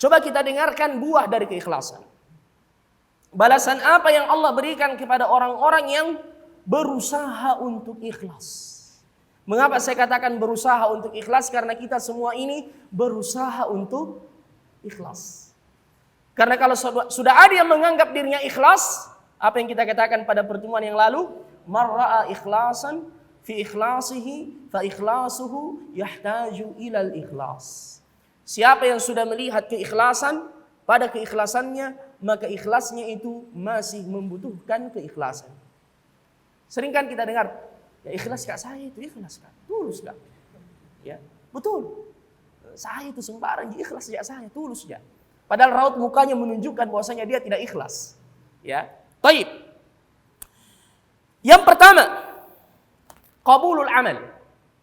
Coba kita dengarkan buah dari keikhlasan. Balasan apa yang Allah berikan kepada orang-orang yang berusaha untuk ikhlas. Mengapa saya katakan berusaha untuk ikhlas? Karena kita semua ini berusaha untuk ikhlas. Karena kalau sudah ada yang menganggap dirinya ikhlas, apa yang kita katakan pada pertemuan yang lalu, marra'a ikhlasan fi ikhlasihi fa ikhlasuhu yahtaju ilal ikhlas. Siapa yang sudah melihat keikhlasan pada keikhlasannya, maka ikhlasnya itu masih membutuhkan keikhlasan. Sering kan kita dengar, ya ikhlas kak, saya itu ikhlas kak, tulus kak. Ya, betul. Saya itu sembarang ikhlas ya, saya tulus ya. Padahal raut mukanya menunjukkan bahwasanya dia tidak ikhlas. Ya, baik. Yang pertama, qabulul amal.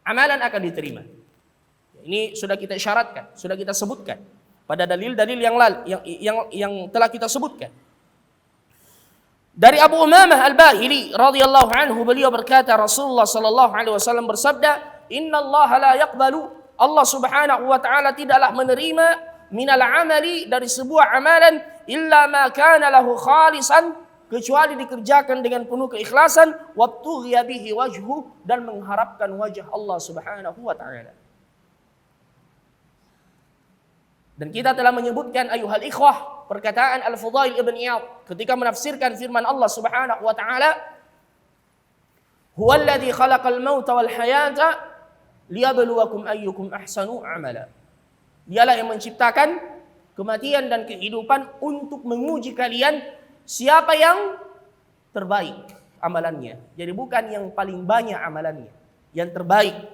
Amalan akan diterima. Ini sudah kita isyaratkan, sudah kita sebutkan pada dalil-dalil yang telah kita sebutkan. Dari Abu Umamah Al-Bahili radhiyallahu anhu, beliau berkata, Rasulullah sallallahu alaihi wasallam bersabda, "Innallaha la yaqbalu", Allah Subhanahu wa taala tidaklah menerima minal amali, dari sebuah amalan, illa ma kana lahu khalisan, kecuali dikerjakan dengan penuh keikhlasan, wabtughiya bihi wajhu, dan mengharapkan wajah Allah Subhanahu wa taala. Dan kita telah menyebutkan ayuhal ikhwah perkataan Al-Fudail ibn Iyad ketika menafsirkan firman Allah Subhanahu wa taala, "Huwallazi khalaqal mauta wal hayata liyabluwakum ayyukum ahsanu amala." Dialah yang menciptakan kematian dan kehidupan untuk menguji kalian siapa yang terbaik amalannya. Jadi bukan yang paling banyak amalannya, yang terbaik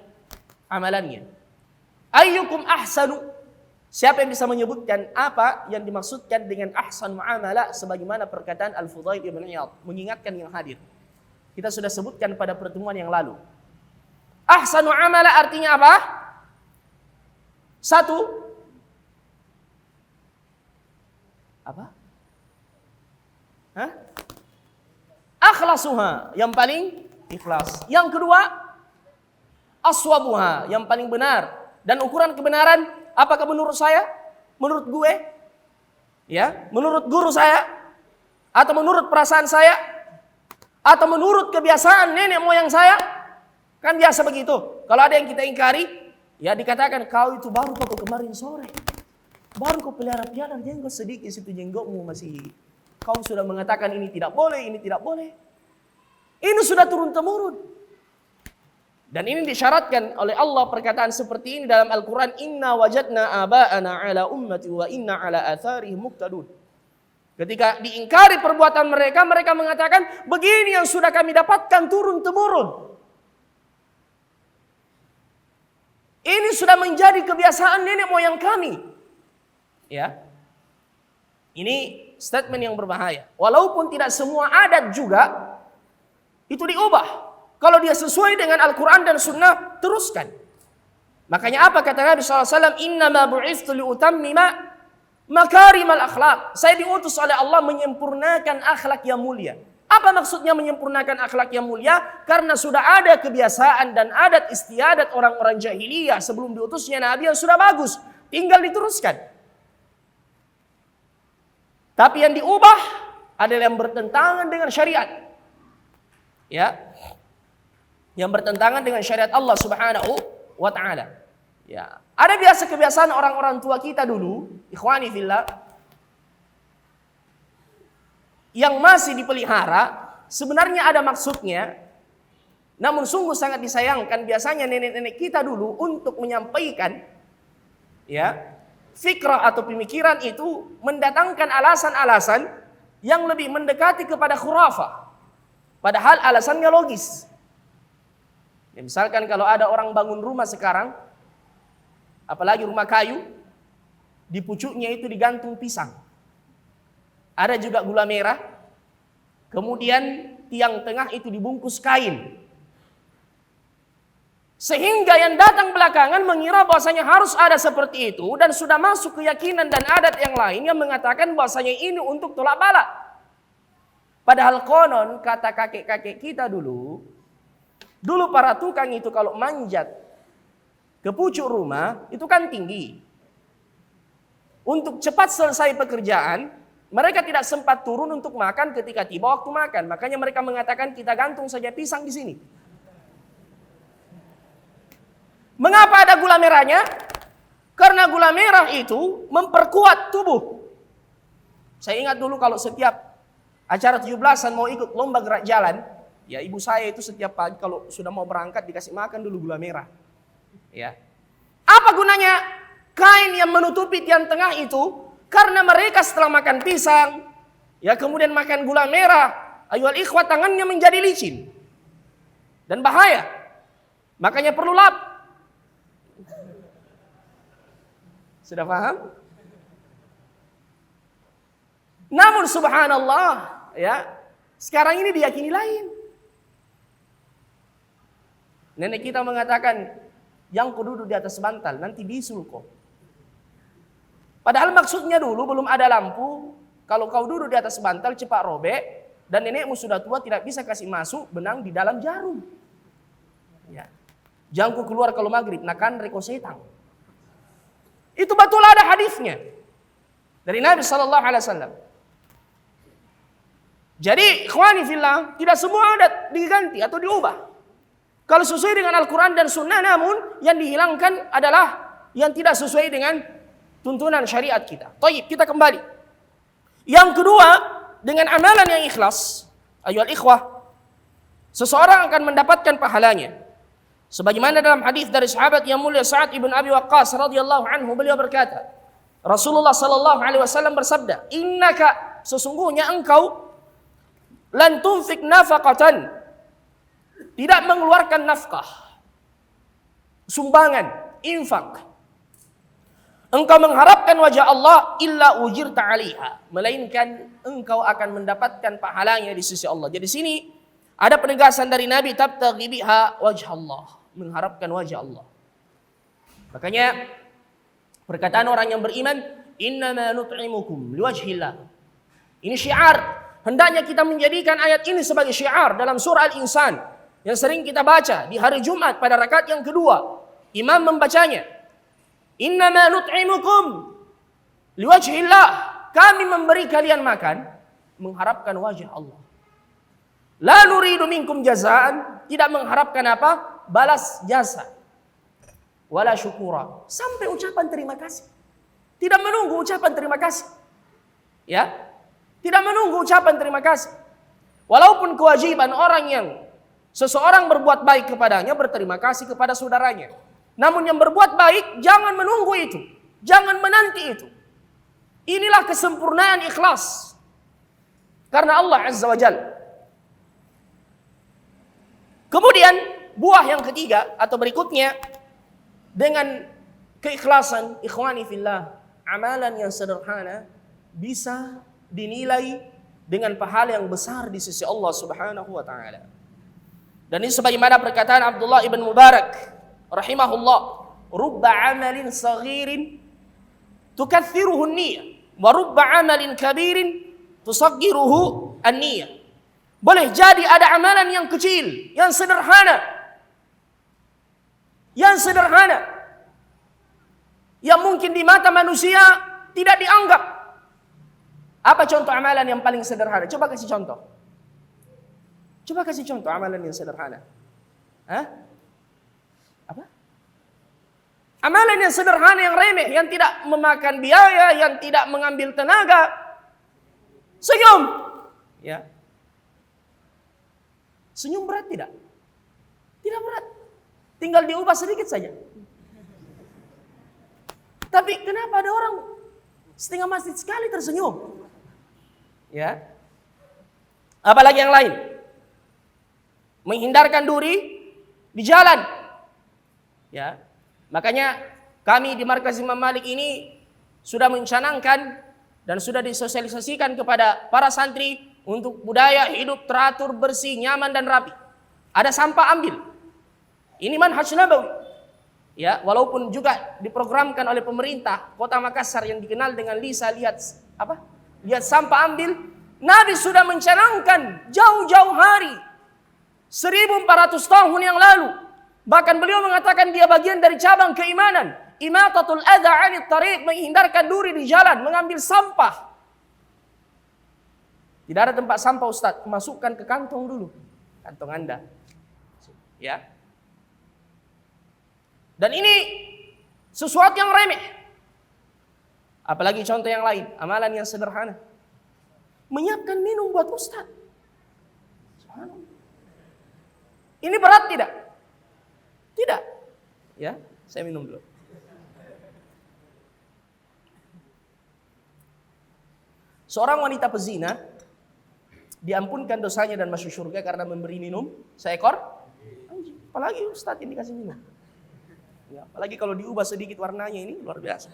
amalannya. Ayyukum ahsanu, siapa yang bisa menyebutkan apa yang dimaksudkan dengan ahsan muamalah sebagaimana perkataan Al-Fudail ibn Iyad, mengingatkan yang hadir. Kita sudah sebutkan pada pertemuan yang lalu. Ahsan muamalah artinya apa? Satu, apa? Akhlasuha, yang paling ikhlas. Yang kedua, aswabuha, yang paling benar. Dan ukuran kebenaran, apakah menurut saya? Menurut gue? Ya, menurut guru saya? Atau menurut perasaan saya? Atau menurut kebiasaan nenek moyang saya? Kan biasa begitu. Kalau ada yang kita ingkari, ya dikatakan, kau itu baru kau kemarin sore. Baru kau pelihara jenggot sedikit, situ jenggotmu masih. Kau sudah mengatakan ini tidak boleh, ini tidak boleh. Ini sudah turun-temurun. Dan ini disyaratkan oleh Allah perkataan seperti ini dalam Al-Quran. Inna wajadna aba'ana ala ummati wa inna ala atharihim muqtadun. Ketika diingkari perbuatan mereka, mereka mengatakan, begini yang sudah kami dapatkan turun-temurun. Ini sudah menjadi kebiasaan nenek moyang kami. Ya. Ini statement yang berbahaya. Walaupun tidak semua adat juga itu diubah. Kalau dia sesuai dengan Al-Quran dan Sunnah, teruskan. Makanya apa kata Nabi SAW? Innama bu'ithtu liutammima makarimal akhlak. Saya diutus oleh Allah menyempurnakan akhlak yang mulia. Apa maksudnya menyempurnakan akhlak yang mulia? Karena sudah ada kebiasaan dan adat istiadat orang-orang jahiliyah sebelum diutusnya Nabi yang sudah bagus. Tinggal diteruskan. Tapi yang diubah adalah yang bertentangan dengan syariat. Ya. Yang bertentangan dengan syariat Allah Subhanahu wa taala. Ya. Ada biasa kebiasaan orang-orang tua kita dulu, ikhwani fillah, yang masih dipelihara, sebenarnya ada maksudnya. Namun sungguh sangat disayangkan biasanya nenek-nenek kita dulu untuk menyampaikan ya, fikrah atau pemikiran itu mendatangkan alasan-alasan yang lebih mendekati kepada khurafah. Padahal alasannya logis. Ya, misalkan kalau ada orang bangun rumah sekarang, apalagi rumah kayu, di pucuknya itu digantung pisang. Ada juga gula merah, kemudian tiang tengah itu dibungkus kain. Sehingga yang datang belakangan mengira bahwasanya harus ada seperti itu dan sudah masuk keyakinan dan adat yang lain yang mengatakan bahwasanya ini untuk tolak bala. Padahal konon kata kakek-kakek kita dulu para tukang itu kalau manjat ke pucuk rumah itu kan tinggi. untuk cepat selesai pekerjaan, mereka tidak sempat turun untuk makan ketika tiba waktu makan. Makanya mereka mengatakan kita gantung saja pisang di sini. Mengapa ada gula merahnya? Karena gula merah itu memperkuat tubuh. Saya ingat dulu kalau setiap acara 17-an mau ikut lomba gerak jalan, ya ibu saya itu setiap pagi kalau sudah mau berangkat dikasih makan dulu gula merah. Ya. Apa gunanya kain yang menutupi tiang tengah itu? Karena mereka setelah makan pisang, ya kemudian makan gula merah, ayyuhal ikhwah, tangannya menjadi licin dan bahaya. Makanya perlu lap. Sudah paham? Namun subhanallah, ya, sekarang ini diyakini lain. Nenek kita mengatakan, yang kau duduk di atas bantal nanti bisul kau. Padahal maksudnya dulu belum ada lampu. Kalau kau duduk di atas bantal cepat robek. Dan nenekmu sudah tua tidak bisa kasih masuk benang di dalam jarum. Ya. Jangan kau keluar kalau maghrib. Nakan reko setan. Itu betul ada hadisnya. Dari Nabi SAW. Jadi ikhwani fillah. Tidak semua adat diganti atau diubah. Kalau sesuai dengan Al-Quran dan Sunnah. Namun yang dihilangkan adalah yang tidak sesuai dengan tuntunan syariat kita. Taib, kita kembali. Yang kedua, dengan amalan yang ikhlas, ayyuhal ikhwah, seseorang akan mendapatkan pahalanya. Sebagaimana dalam hadis dari sahabat yang mulia Sa'ad ibn Abi Waqqas radhiyallahu anhu, beliau berkata, Rasulullah sallallahu alaihi wasallam bersabda, "Innaka, sesungguhnya engkau lan tunfik nafaqatan, tidak mengeluarkan nafkah, sumbangan, infak. Engkau mengharapkan wajah Allah illa ujirta 'alaiha, melainkan engkau akan mendapatkan pahalanya di sisi Allah." Jadi sini ada penegasan dari Nabi, tabtaghi biha wajh Allah, mengharapkan wajah Allah. Makanya perkataan orang yang beriman, innama nut'imukum liwajhillah. Ini syiar. Hendaknya kita menjadikan ayat ini sebagai syiar dalam surah Al-Insan yang sering kita baca di hari Jumat pada rakaat yang kedua. Imam membacanya. Innama nut'imukum liwajhillah. Kami memberi kalian makan mengharapkan wajah Allah. La nuridu minkum jazaan, tidak mengharapkan apa? Balas jasa. Wala syukura, sampai ucapan terima kasih. Tidak menunggu ucapan terima kasih. Ya? Tidak menunggu ucapan terima kasih. Walaupun kewajiban orang yang seseorang berbuat baik kepadanya berterima kasih kepada saudaranya. Namun yang berbuat baik jangan menunggu itu, jangan menanti itu. Inilah kesempurnaan ikhlas. Karena Allah Azza wa Jalla. Kemudian buah yang ketiga atau berikutnya, dengan keikhlasan, ikhwani fillah, amalan yang sederhana bisa dinilai dengan pahala yang besar di sisi Allah Subhanahu wa taala. Dan ini sebagaimana perkataan Abdullah ibn Mubarak rahimahullah, rubba amalin saghirin tukaththiruhu an-niyyah wa rubba amalin kabirin tusaggiruhu an-niyyah. Boleh jadi ada amalan yang kecil, yang sederhana, yang mungkin di mata manusia tidak dianggap. Apa contoh amalan yang paling sederhana? Coba kasih contoh. Coba kasih contoh amalan yang sederhana. Hah? Apa? Amalan yang sederhana, yang remeh, yang tidak memakan biaya, yang tidak mengambil tenaga. Senyum. Ya. Senyum berat tidak? Tidak berat. Tinggal diubah sedikit saja. Tapi kenapa ada orang setengah masjid sekali tersenyum? Ya. Apalagi yang lain? Menghindarkan duri di jalan. Ya, makanya kami di Markaz Imam Malik ini sudah mencanangkan dan sudah disosialisasikan kepada para santri untuk budaya hidup teratur, bersih, nyaman dan rapi. Ada sampah ambil. Ini manhaj nabawi. Ya, walaupun juga diprogramkan oleh pemerintah Kota Makassar yang dikenal dengan Lisa lihat sampah ambil. Nabi sudah mencanangkan jauh-jauh hari, 1400 tahun yang lalu. Bahkan beliau mengatakan dia bagian dari cabang keimanan. imatatul adza 'anit tariq, menghindarkan duri di jalan, mengambil sampah. Tidak ada tempat sampah Ustaz, masukkan ke kantong dulu. Kantong Anda. Ya. Dan ini sesuatu yang remeh. Apalagi contoh yang lain, amalan yang sederhana. Menyiapkan minum buat Ustaz. Ini berat tidak? Tidak. Ya, saya minum dulu. Seorang wanita pezina diampunkan dosanya dan masuk surga karena memberi minum seekor anjing. Apalagi Ustaz ini kasih minum. Ya, apalagi kalau diubah sedikit warnanya, ini luar biasa.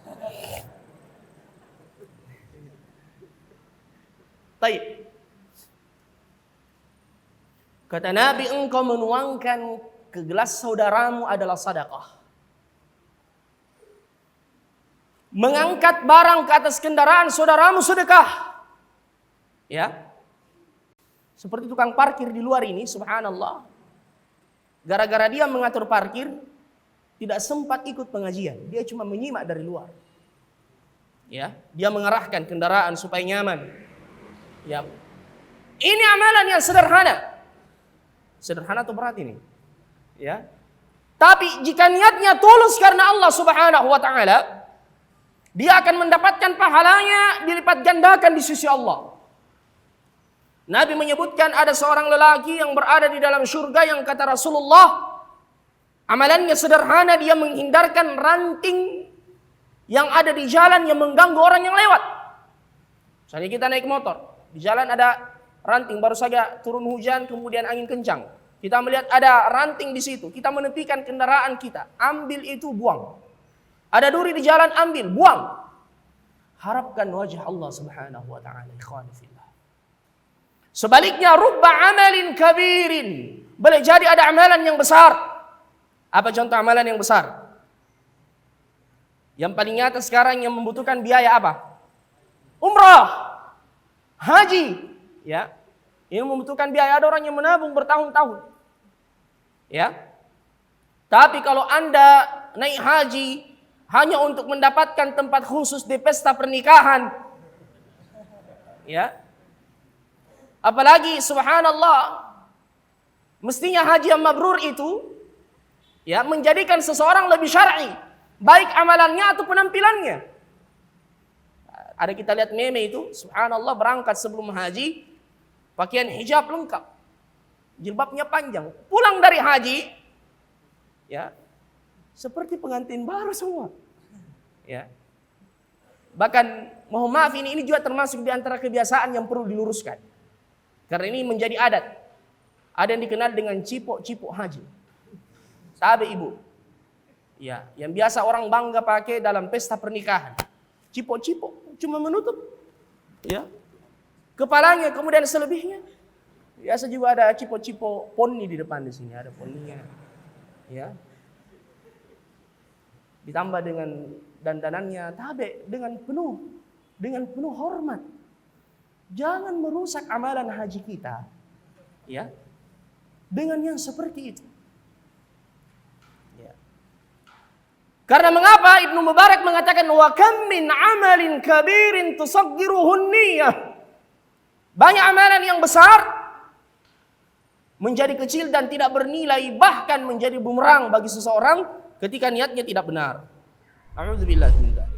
Baik. Kata Nabi, engkau menuangkan ke gelas saudaramu adalah sedekah. Mengangkat barang ke atas kendaraan saudaramu sedekah. Ya. Seperti tukang parkir di luar ini, subhanallah. Gara-gara dia mengatur parkir, tidak sempat ikut pengajian. Dia cuma menyimak dari luar. Ya, dia mengarahkan kendaraan supaya nyaman. Ya. Ini amalan yang sederhana. Sederhana atau berat ini? Ya. Tapi jika niatnya tulus karena Allah Subhanahu wa taala, dia akan mendapatkan pahalanya dilipat gandakan di sisi Allah. Nabi menyebutkan ada seorang lelaki yang berada di dalam surga yang kata Rasulullah, amalannya sederhana, dia menghindarkan ranting yang ada di jalan yang mengganggu orang yang lewat. Misalnya kita naik motor, di jalan ada ranting, baru saja turun hujan, kemudian angin kencang. Kita melihat ada ranting di situ, kita menepikan kendaraan kita, ambil itu, buang. Ada duri di jalan, ambil, buang. Harapkan wajah Allah Subhanahu wa taala, ikhwan fillah. Sebaliknya, rubba amalin kabirin, boleh jadi ada amalan yang besar. Apa contoh amalan yang besar? Yang paling nyata sekarang yang membutuhkan biaya apa? Umrah, haji, ya. Ini membutuhkan biaya. Ada orang yang menabung bertahun-tahun. Ya. Tapi kalau Anda naik haji hanya untuk mendapatkan tempat khusus di pesta pernikahan, ya. Apalagi subhanallah, mestinya haji yang mabrur itu ya menjadikan seseorang lebih syar'i, baik amalannya atau penampilannya. Ada kita lihat meme itu, subhanallah, berangkat sebelum haji, pakaian hijab lengkap, jilbabnya panjang, pulang dari haji, ya, seperti pengantin baru semua, ya. Bahkan, mohon maaf, ini juga termasuk di antara kebiasaan yang perlu diluruskan, karena ini menjadi adat. Ada yang dikenal dengan cipok-cipok haji, sahabat ibu, ya, yang biasa orang bangga pakai dalam pesta pernikahan. Cipok-cipok cuma menutup, ya, kepalanya, kemudian selebihnya biasa juga ada cipok-cipok poni di depan di sini, ada poninya, ya, ditambah dengan dandanannya, tabe dengan penuh hormat. Jangan merusak amalan haji kita, ya, dengan yang seperti itu. Karena mengapa Ibnu Mubarak mengatakan wa kam min amalin kabirin tusaggiruhun niyyah. Banyak amalan yang besar menjadi kecil dan tidak bernilai, bahkan menjadi bumerang bagi seseorang ketika niatnya tidak benar. A'udzubillah min dzalik.